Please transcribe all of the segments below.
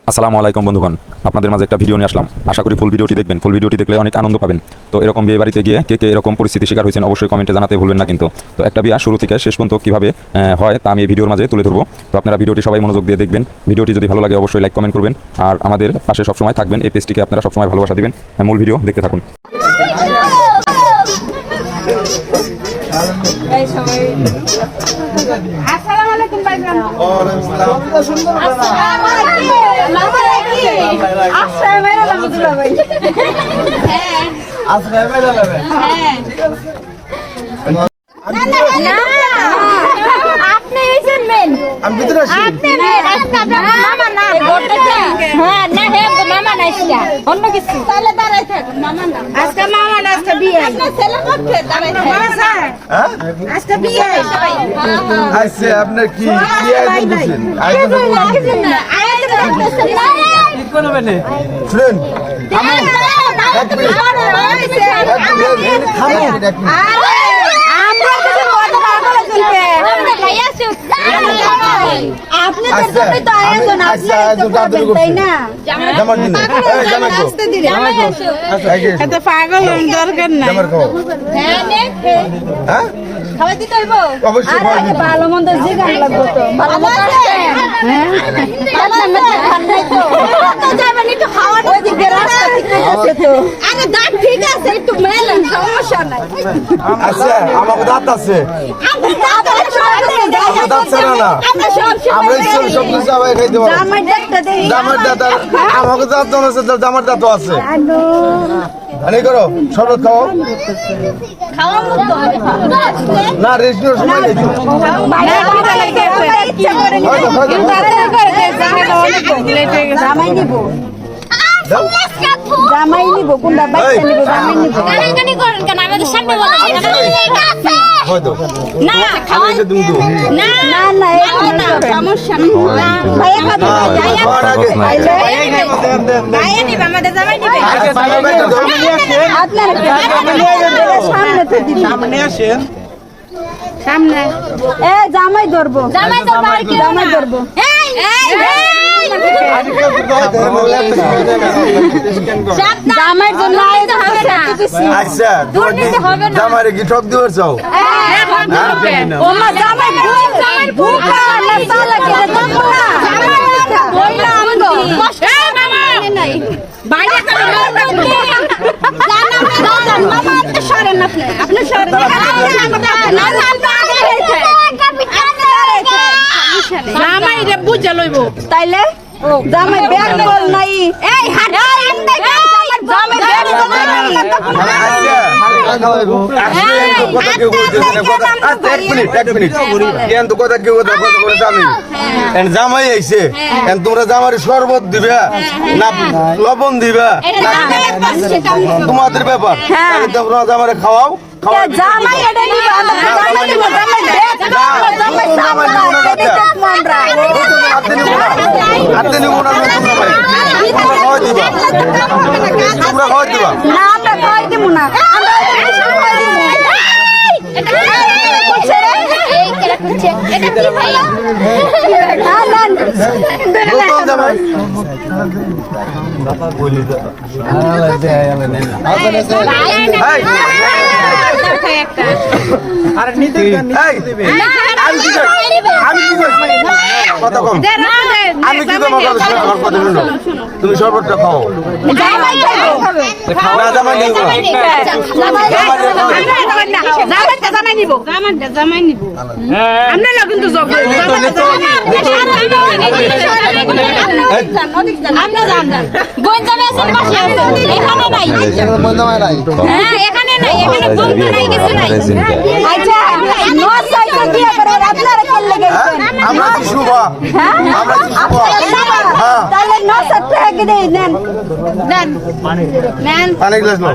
আসসালামু আলাইকুম বন্ধুগণ, আপনাদের মাঝে একটা ভিডিও নিয়ে আসলাম। আশা করি ফুল ভিডিওটি দেখবেন। ফুল ভিডিওটি দেখলে অনেক আনন্দ পাবেন। তো এরকম বিয়ে বাড়িতে গিয়ে কে কে এরকম পরিস্থিতি শিকার হয়েছেন অবশ্যই কমেন্টে জানাতে ভুলবেন না কিন্তু। তো একটা বিয়া শুরু থেকে শেষ পর্যন্ত কীভাবে হয় তা আমি এই ভিডিওর মাঝে তুলে ধরবো। তো আপনারা ভিডিওটি সবাই মনোযোগ দিয়ে দেখবেন। ভিডিওটি যদি ভালো লাগে অবশ্যই লাইক কমেন্ট করবেন আর আমাদের পাশে সবসময় থাকবেন। এই পেজটিকে আপনারা সবসময় ভালোবাসা দিবেন। মূল ভিডিও দেখতে থাকুন। আসসালামু আলাইকুম ভাইজান। আপনি এসেছেন মেন, আমি ভিতরে আছি। আপনি মেন, আজকে মামা না হ্যাঁ না হে মামা না ইসকা অন্য কিছু তাহলে দাঁড়াই থাক। মামা না আজকে, মামা না আজকে বিয়ে। আপনার ছেলে পক্ষে দাঁড়াই থাক। হ্যাঁ আজকে বিয়ে সবাই। আচ্ছা আপনার কি আয়োজন করছেন? আয়োজন না আয়োজন করছেন না কি করবেন? শুনুন পাগল দরকার নাই। ভালো মন্দ জিগান লাগবো তো ভালো মন্দ ঠিক আছে একটু মেলেন সমস্যা নাই। আচ্ছা আমাকে দাঁত আছে, আমরা সব কিছু সবাই খাইতে পারবো। জামার দাঁত আমাকে দাঁত আছে, জামার দাঁত আছে। আরে করো শরবত খাও না, রেস্ট নেওয়ার সময় নেই। জামাই নিব জামাই নিব কোনটা বাচ্চা নিব জামাই নিব গানি করেন কেন আমাদের সামনে বলেন হয়তো না খাওয়া তুমি তো না না না না সমস্যা নেই ভাইয়া খাবে ভাইয়া নিব আমাদের জামাই নিবে আপনারা সামনে তো দিবি সামনে আসেন সামনে এ জামাই ধরবো জামাই ধরবো জামাইয়ের জন্য আচ্ছা জামাই কি ঠক দিবার চাও? জামাই রে বুঝা লইব তাইলে জামাই ব্যাগ বল নাই এই হাট জামাই ব্যাগ বল নাই জামাই আইছে তোমরা জামার শরবত দিবে না লবণ দিবে তোমাদের ব্যাপার। তোমরা জামারে খাওয়াও জামাই এটা নিব জামাই নিব জামাই তোমরা খাওয়াই দিবা না আমরা খাই দিব না তুমি শরবতটা খাও না জামাই নিব আমরা কিন্তু এখানে নাই এখানে বন্ধ নাই কিছু নাই। আচ্ছা আপনারা খেললে গেছেন আমরা কি শুভা আমরা কি শুভা তাহলে 9 টাকা দেই নেন নেন নেন পানি গ্লাস নাও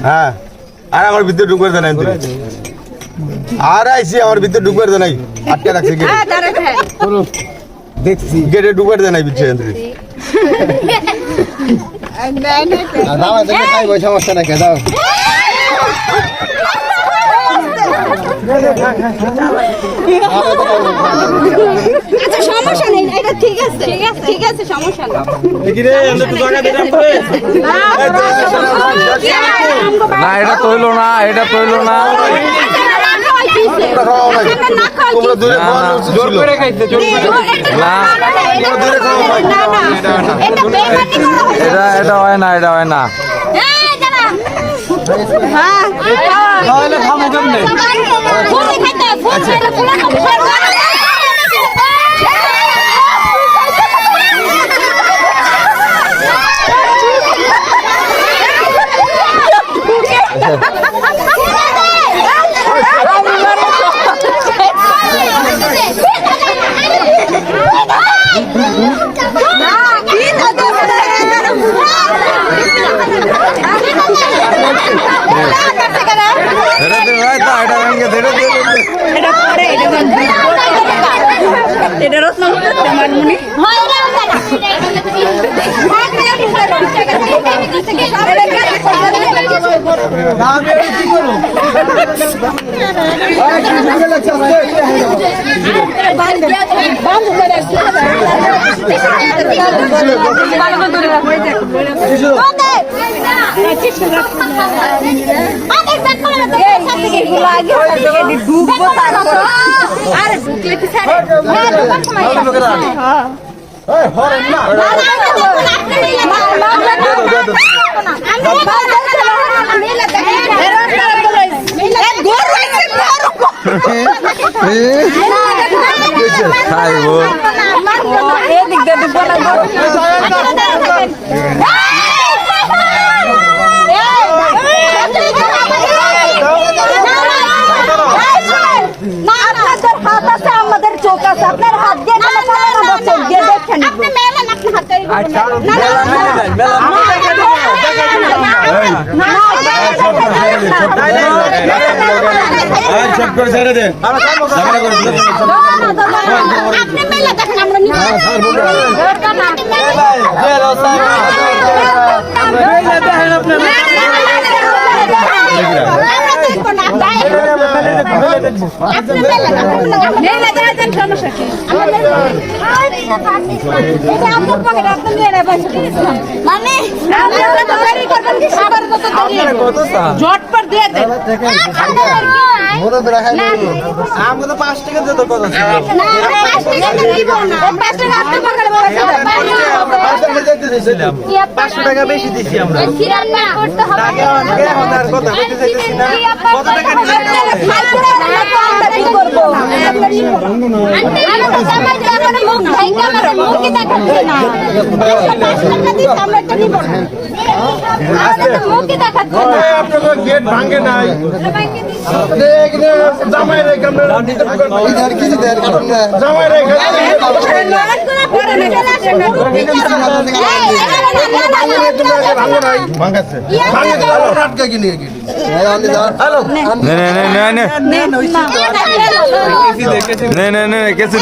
হ্যাঁ আর আমার ভিতরে ঢুকবে জানাই আর আইসি আমার ভিতরে ঢুকবে জানাই আটকে রাখছি দেখছি গেটে ঢুকবে জানাই ভিতরে দাও দেখে খাইবো সমস্যা নাই দাও আচ্ছা সমস্যা নেই এটা ঠিক আছে ঠিক আছে সমস্যা নেই না এটা তৈল না এটা তৈল না তোমরা দূরে খাওয়া জোর করে খাইতে না এটা হয় না এটা হয় না তাহলে খাবো কেমনে এটা রত্ন আমার মনে আরে ঢুকলে কি ছাড়ে আমাদের চোখ আছে আপনার হাত দিয়ে চোখ দিয়ে দেখেন আপনি মেলেন আপনি হাত ঝটপট দিয়ে দেন আমাকে তো 5 টাকা দিতে কত আছে না 5 টাকা দিব না 5 টাকা আপনি পকেটে বসে 500 টাকা বেশি দিছি আমরা সিরিয়াল না করতে হবে টাকা অনেক হাজার কথা কইতে চাইতেছি না কত টাকা দিলেন কি করব আমরা তো জামাই জামাই মুখ ভাই ক্যামেরা মুখ কি দেখাচ্ছে না 5 টাকা দিই আমরা তো নিব না আমরা মুখ কি দেখাচ্ছে না আপনাদের গেট ভাঙে নাই দেখ রে জামাই রে ক্যামেরা ইধার কি দেখ জামাই রে ভাঙাছে ভাঙে আটকা কি নিয়ে গেলি হ্যালো कैसे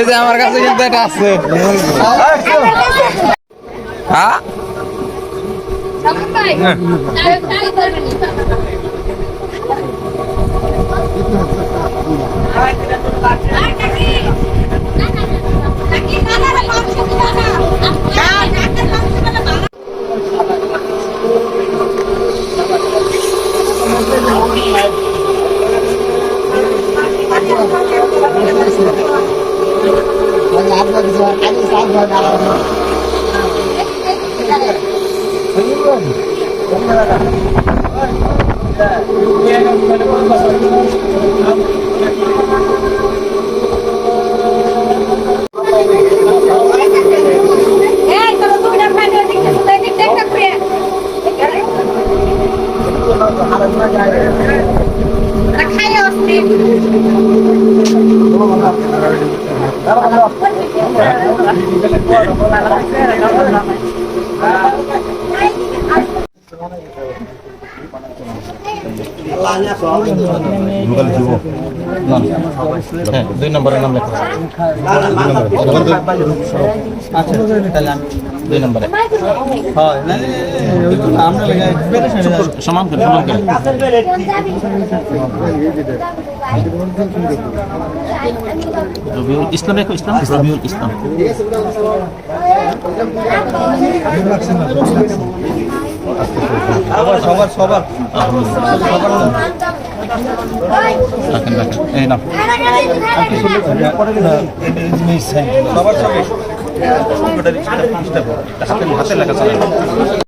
दे আমার কাছে কিন্তু এটা আছে হ্যাঁ খাই হ্যাঁ 2 নম্বরের নাম লেখা আচ্ছা 2 নম্বরে সমান করে রবিউল ইসলাম রেখো ইসলাম রবিউল ইসলাম সবার রাখেন এই না সবার সঙ্গে হাতে লেখা